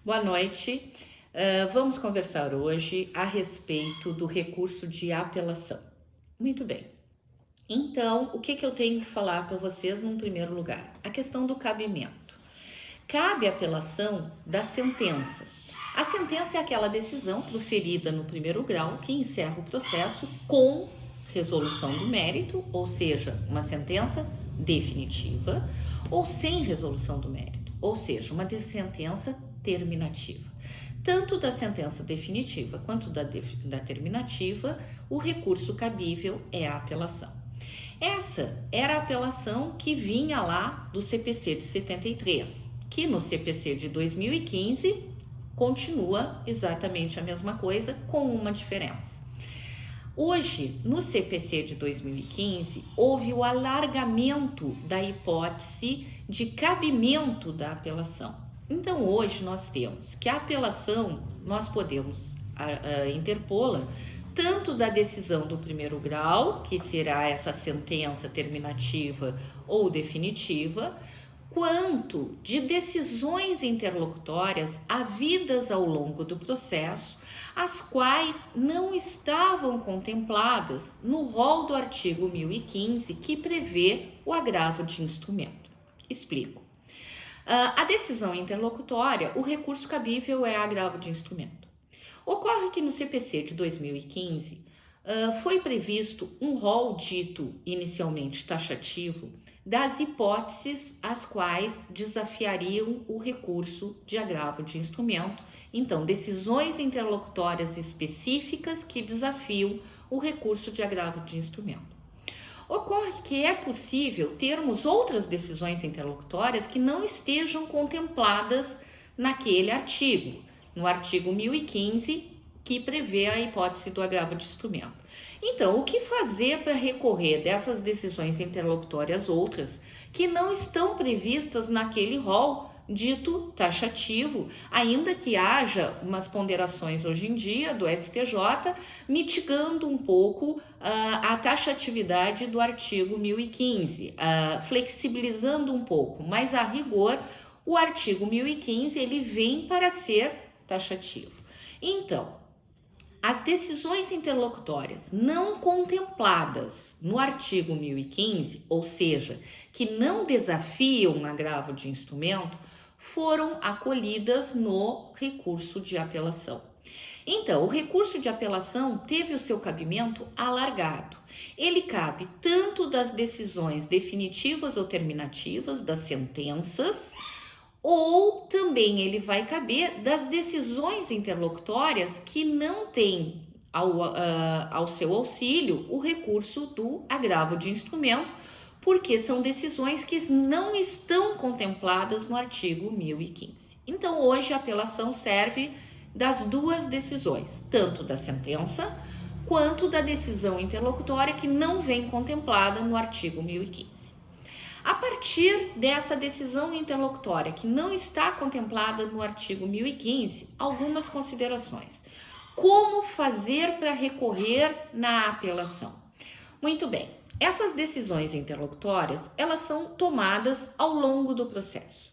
Boa noite. Vamos conversar hoje a respeito do recurso de apelação. Muito bem. Então, o que eu tenho que falar para vocês num primeiro lugar? A questão do cabimento. Cabe apelação da sentença. A sentença é aquela decisão proferida no primeiro grau que encerra o processo com resolução do mérito, ou seja, uma sentença definitiva, ou sem resolução do mérito, ou seja, uma sentença terminativa. Tanto da sentença definitiva quanto da terminativa, o recurso cabível é a apelação. Essa era a apelação que vinha lá do CPC de 73, que no CPC de 2015 continua exatamente a mesma coisa, com uma diferença. Hoje, no CPC de 2015, houve o alargamento da hipótese de cabimento da apelação. Então, hoje nós temos que a apelação, nós podemos interpô-la tanto da decisão do primeiro grau, que será essa sentença terminativa ou definitiva, quanto de decisões interlocutórias havidas ao longo do processo, as quais não estavam contempladas no rol do artigo 1015, que prevê o agravo de instrumento. Explico. A decisão interlocutória, o recurso cabível é agravo de instrumento. Ocorre que no CPC de 2015 foi previsto um rol dito inicialmente taxativo das hipóteses as quais desafiariam o recurso de agravo de instrumento. Então, decisões interlocutórias específicas que desafiam o recurso de agravo de instrumento. Ocorre que é possível termos outras decisões interlocutórias que não estejam contempladas naquele artigo, no artigo 1015, que prevê a hipótese do agravo de instrumento. Então, o que fazer para recorrer dessas decisões interlocutórias outras que não estão previstas naquele rol dito taxativo, ainda que haja umas ponderações hoje em dia do STJ mitigando um pouco a taxatividade do artigo 1015, flexibilizando um pouco, mas a rigor o artigo 1015 ele vem para ser taxativo. Então, as decisões interlocutórias não contempladas no artigo 1015, ou seja, que não desafiam um agravo de instrumento, foram acolhidas no recurso de apelação. Então, o recurso de apelação teve o seu cabimento alargado. Ele cabe tanto das decisões definitivas ou terminativas, das sentenças, ou também ele vai caber das decisões interlocutórias que não têm ao seu auxílio o recurso do agravo de instrumento, porque são decisões que não estão contempladas no artigo 1015. Então, hoje a apelação serve das duas decisões, tanto da sentença quanto da decisão interlocutória que não vem contemplada no artigo 1015. A partir dessa decisão interlocutória que não está contemplada no artigo 1015, algumas considerações. Como fazer para recorrer na apelação? Muito bem, essas decisões interlocutórias, elas são tomadas ao longo do processo.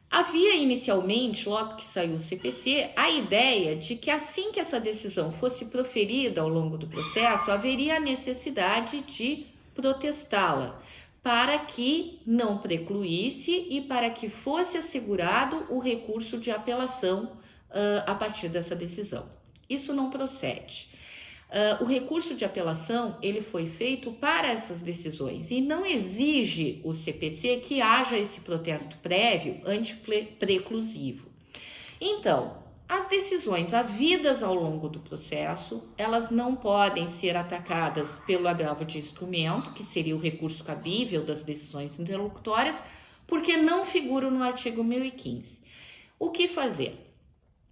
Havia inicialmente, logo que saiu o CPC, a ideia de que assim que essa decisão fosse proferida ao longo do processo, haveria a necessidade de protestá-la, para que não precluísse e para que fosse assegurado o recurso de apelação a partir dessa decisão. Isso não procede. O recurso de apelação ele foi feito para essas decisões e não exige o CPC que haja esse protesto prévio antipreclusivo. Então, as decisões havidas ao longo do processo, elas não podem ser atacadas pelo agravo de instrumento, que seria o recurso cabível das decisões interlocutórias, porque não figuram no artigo 1015. O que fazer?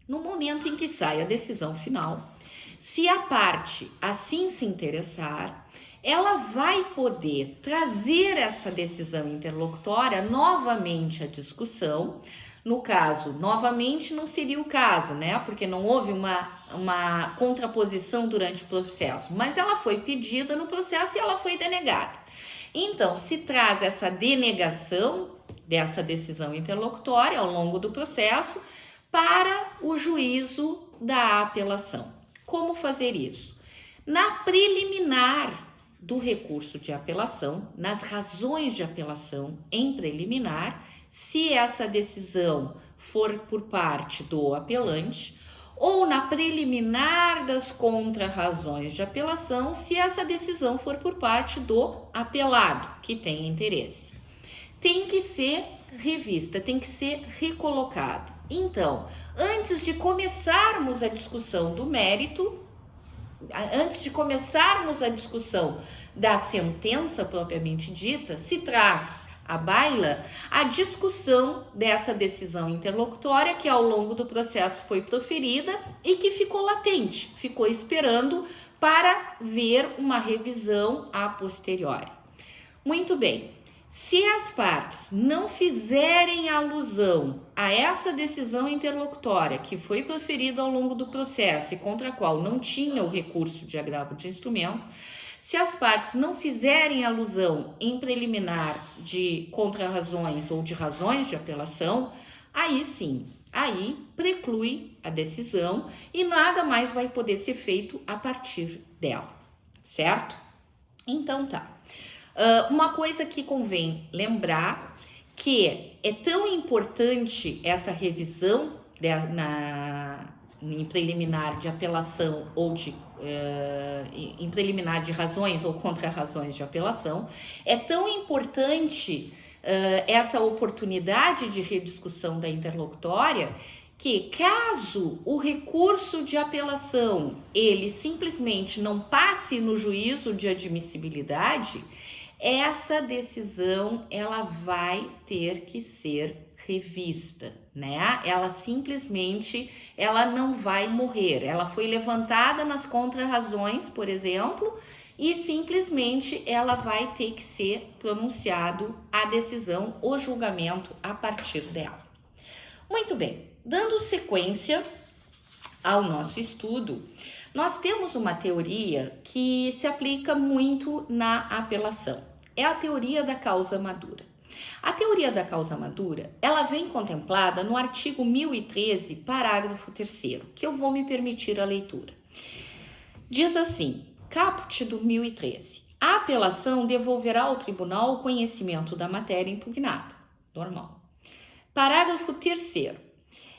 No momento em que sai a decisão final, se a parte assim se interessar, ela vai poder trazer essa decisão interlocutória novamente à discussão. No caso, novamente não seria o caso, né? Porque não houve uma contraposição durante o processo, mas ela foi pedida no processo e ela foi denegada. Então, se traz essa denegação dessa decisão interlocutória ao longo do processo para o juízo da apelação. Como fazer isso? Na preliminar do recurso de apelação, nas razões de apelação em preliminar, se essa decisão for por parte do apelante, ou na preliminar das contrarrazões de apelação, se essa decisão for por parte do apelado, que tem interesse. Tem que ser revista, tem que ser recolocado. Então, antes de começarmos a discussão do mérito, antes de começarmos a discussão da sentença propriamente dita, se traz à baila a discussão dessa decisão interlocutória que ao longo do processo foi proferida e que ficou latente, ficou esperando para ver uma revisão a posteriori. Muito bem. Se as partes não fizerem alusão a essa decisão interlocutória que foi proferida ao longo do processo e contra a qual não tinha o recurso de agravo de instrumento, se as partes não fizerem alusão em preliminar de contrarrazões ou de razões de apelação, aí sim, aí preclui a decisão e nada mais vai poder ser feito a partir dela, certo? Então tá. Uma coisa que convém lembrar, que é tão importante essa revisão em preliminar de apelação ou em preliminar de razões ou contra-razões de apelação, é tão importante essa oportunidade de rediscussão da interlocutória, que caso o recurso de apelação ele simplesmente não passe no juízo de admissibilidade, essa decisão ela vai ter que ser revista, né? Ela simplesmente ela não vai morrer. Ela foi levantada nas contrarrazões, por exemplo, e simplesmente ela vai ter que ser pronunciado a decisão, o julgamento a partir dela. Muito bem, dando sequência ao nosso estudo, nós temos uma teoria que se aplica muito na apelação. É a teoria da causa madura. A teoria da causa madura, ela vem contemplada no artigo 1013, parágrafo 3º, que eu vou me permitir a leitura. Diz assim, caput do 1013. A apelação devolverá ao tribunal o conhecimento da matéria impugnada. Normal. Parágrafo 3º.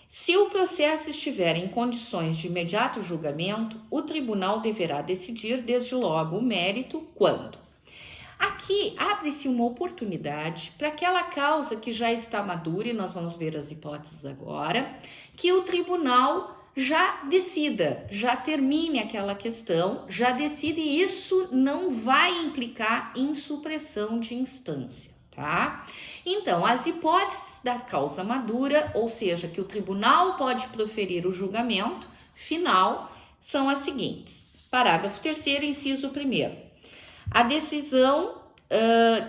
Se o processo estiver em condições de imediato julgamento, o tribunal deverá decidir desde logo o mérito quando. Aqui abre-se uma oportunidade para aquela causa que já está madura, e nós vamos ver as hipóteses agora, que o tribunal já decida, já termine aquela questão, já decide, e isso não vai implicar em supressão de instância, tá? Então, as hipóteses da causa madura, ou seja, que o tribunal pode proferir o julgamento final, são as seguintes. Parágrafo 3º, inciso 1º. A decisão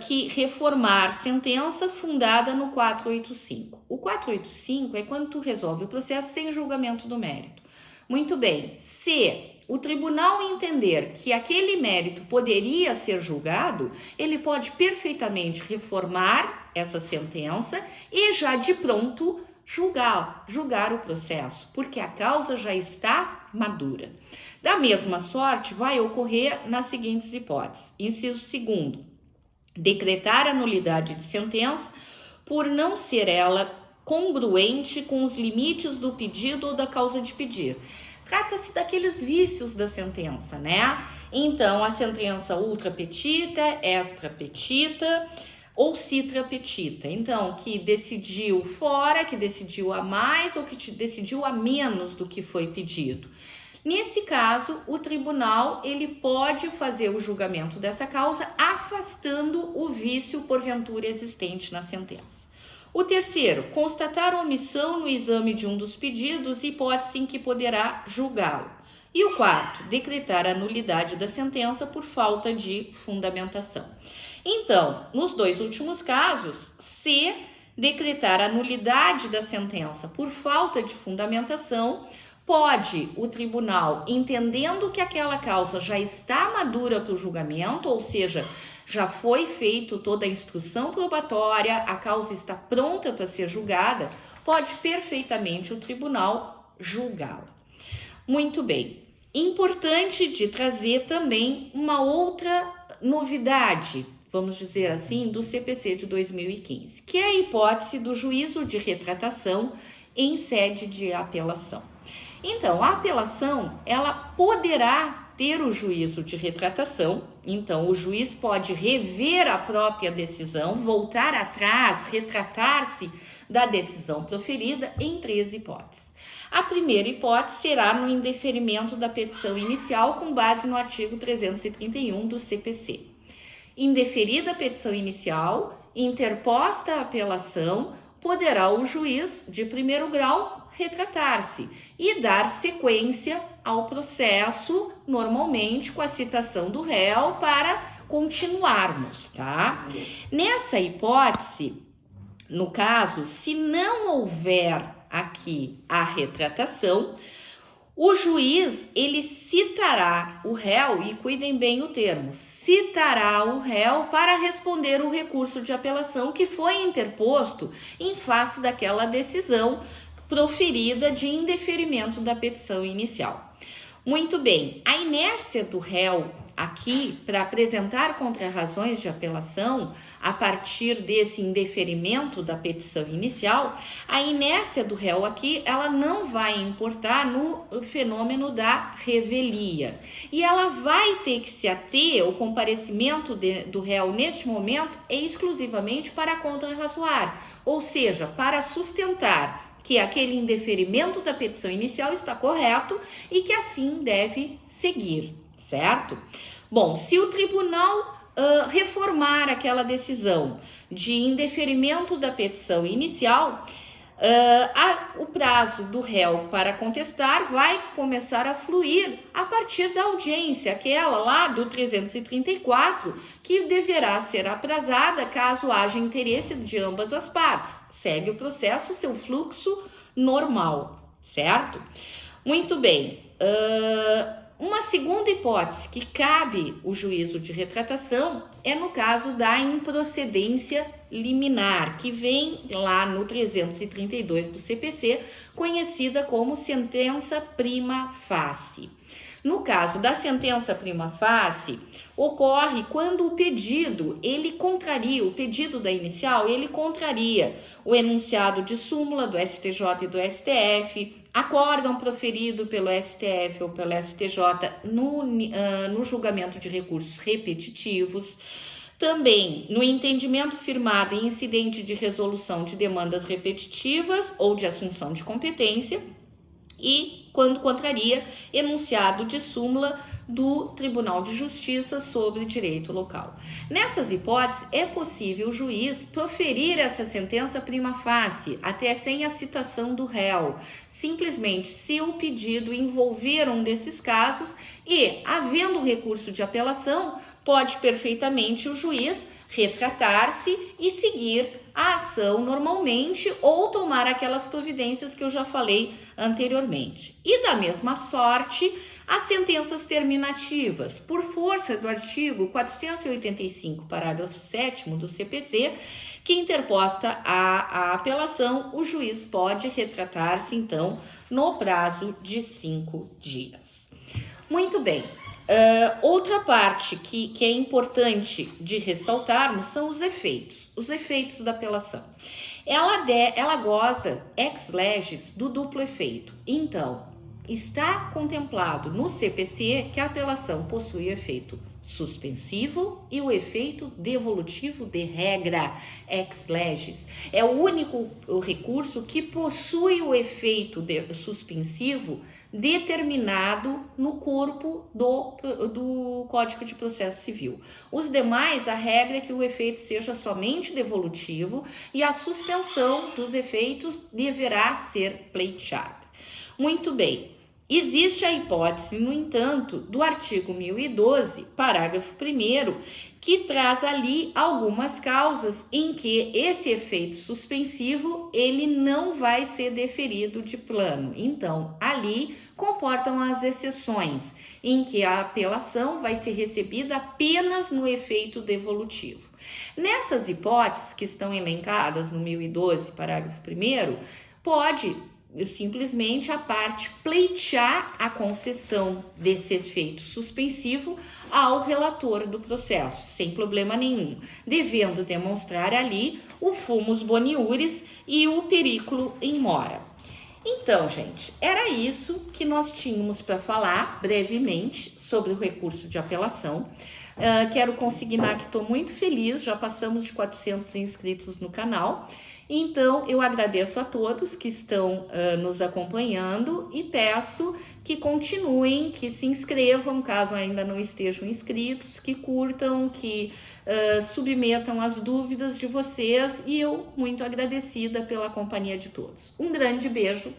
que reformar sentença fundada no 485. O 485 é quando tu resolve o processo sem julgamento do mérito. Muito bem, se o tribunal entender que aquele mérito poderia ser julgado, ele pode perfeitamente reformar essa sentença e já de pronto julgar o processo, porque a causa já está madura. Da mesma sorte, vai ocorrer nas seguintes hipóteses. Inciso 2º, decretar a nulidade de sentença por não ser ela congruente com os limites do pedido ou da causa de pedir. Trata-se daqueles vícios da sentença, né? Então, a sentença ultra petita, extra petita ou citra petita. Então, que decidiu fora, que decidiu a mais ou que decidiu a menos do que foi pedido. Nesse caso, o tribunal ele pode fazer o julgamento dessa causa afastando o vício porventura existente na sentença. O terceiro, constatar a omissão no exame de um dos pedidos, hipótese em que poderá julgá-lo. E o quarto, decretar a nulidade da sentença por falta de fundamentação. Então, nos dois últimos casos, se decretar a nulidade da sentença por falta de fundamentação, Pode o tribunal, entendendo que aquela causa já está madura para o julgamento, ou seja, já foi feito toda a instrução probatória, a causa está pronta para ser julgada, pode perfeitamente o tribunal julgá-la. Muito bem. Importante de trazer também uma outra novidade, vamos dizer assim, do CPC de 2015, que é a hipótese do juízo de retratação em sede de apelação. Então, a apelação, ela poderá ter o juízo de retratação, então o juiz pode rever a própria decisão, voltar atrás, retratar-se da decisão proferida em 3 hipóteses. A primeira hipótese será no indeferimento da petição inicial com base no artigo 331 do CPC. Indeferida a petição inicial, interposta a apelação, poderá o juiz de primeiro grau retratar-se e dar sequência ao processo, normalmente com a citação do réu, para continuarmos, tá? Nessa hipótese, no caso, se não houver aqui a retratação, o juiz, ele citará o réu, e cuidem bem o termo, citará o réu para responder o recurso de apelação que foi interposto em face daquela decisão proferida de indeferimento da petição inicial. Muito bem, a inércia do réu aqui para apresentar contrarrazões de apelação a partir desse indeferimento da petição inicial, a inércia do réu aqui, ela não vai importar no fenômeno da revelia. E ela vai ter que se ater, o comparecimento do réu neste momento é exclusivamente para contrarrazoar, ou seja, para sustentar que aquele indeferimento da petição inicial está correto e que assim deve seguir, certo? Bom, se o tribunal reformar aquela decisão de indeferimento da petição inicial, o prazo do réu para contestar vai começar a fluir a partir da audiência, aquela lá do 334, que deverá ser aprazada caso haja interesse de ambas as partes. Segue o processo, seu fluxo normal, certo? Muito bem. Uma segunda hipótese que cabe o juízo de retratação é no caso da improcedência liminar, que vem lá no 332 do CPC, conhecida como sentença prima facie. No caso da sentença prima facie, ocorre quando o pedido da inicial, ele contraria o enunciado de súmula do STJ e do STF, acórdão proferido pelo STF ou pelo STJ no julgamento de recursos repetitivos, também no entendimento firmado em incidente de resolução de demandas repetitivas ou de assunção de competência, e quando contraria enunciado de súmula do Tribunal de Justiça sobre direito local. Nessas hipóteses, é possível o juiz proferir essa sentença prima facie, até sem a citação do réu, simplesmente se o pedido envolver um desses casos e, havendo recurso de apelação, pode perfeitamente o juiz retratar-se e seguir a ação normalmente ou tomar aquelas providências que eu já falei anteriormente. E da mesma sorte, as sentenças terminativas, por força do artigo 485, parágrafo 7º do CPC, que interposta a apelação, o juiz pode retratar-se, então, no prazo de 5 dias. Muito bem. Outra parte que é importante de ressaltarmos são os efeitos da apelação. Ela goza ex legis do duplo efeito. Então, está contemplado no CPC que a apelação possui o efeito suspensivo e o efeito devolutivo de regra ex legis. É o único recurso que possui o efeito suspensivo determinado no corpo do Código de Processo Civil. Os demais, a regra é que o efeito seja somente devolutivo e a suspensão dos efeitos deverá ser pleiteada. Muito bem. Existe a hipótese, no entanto, do artigo 1012, parágrafo 1º, que traz ali algumas causas em que esse efeito suspensivo ele não vai ser deferido de plano. Então, ali comportam as exceções, em que a apelação vai ser recebida apenas no efeito devolutivo. Nessas hipóteses que estão elencadas no 1012, parágrafo 1º, pode simplesmente a parte pleitear a concessão desse efeito suspensivo ao relator do processo, sem problema nenhum, devendo demonstrar ali o fumus boniuris e o periculo in mora. Então, gente, era isso que nós tínhamos para falar brevemente sobre o recurso de apelação. Quero consignar que estou muito feliz, já passamos de 400 inscritos no canal. Então, eu agradeço a todos que estão nos acompanhando e peço que continuem, que se inscrevam, caso ainda não estejam inscritos, que curtam, que submetam as dúvidas de vocês, e eu muito agradecida pela companhia de todos. Um grande beijo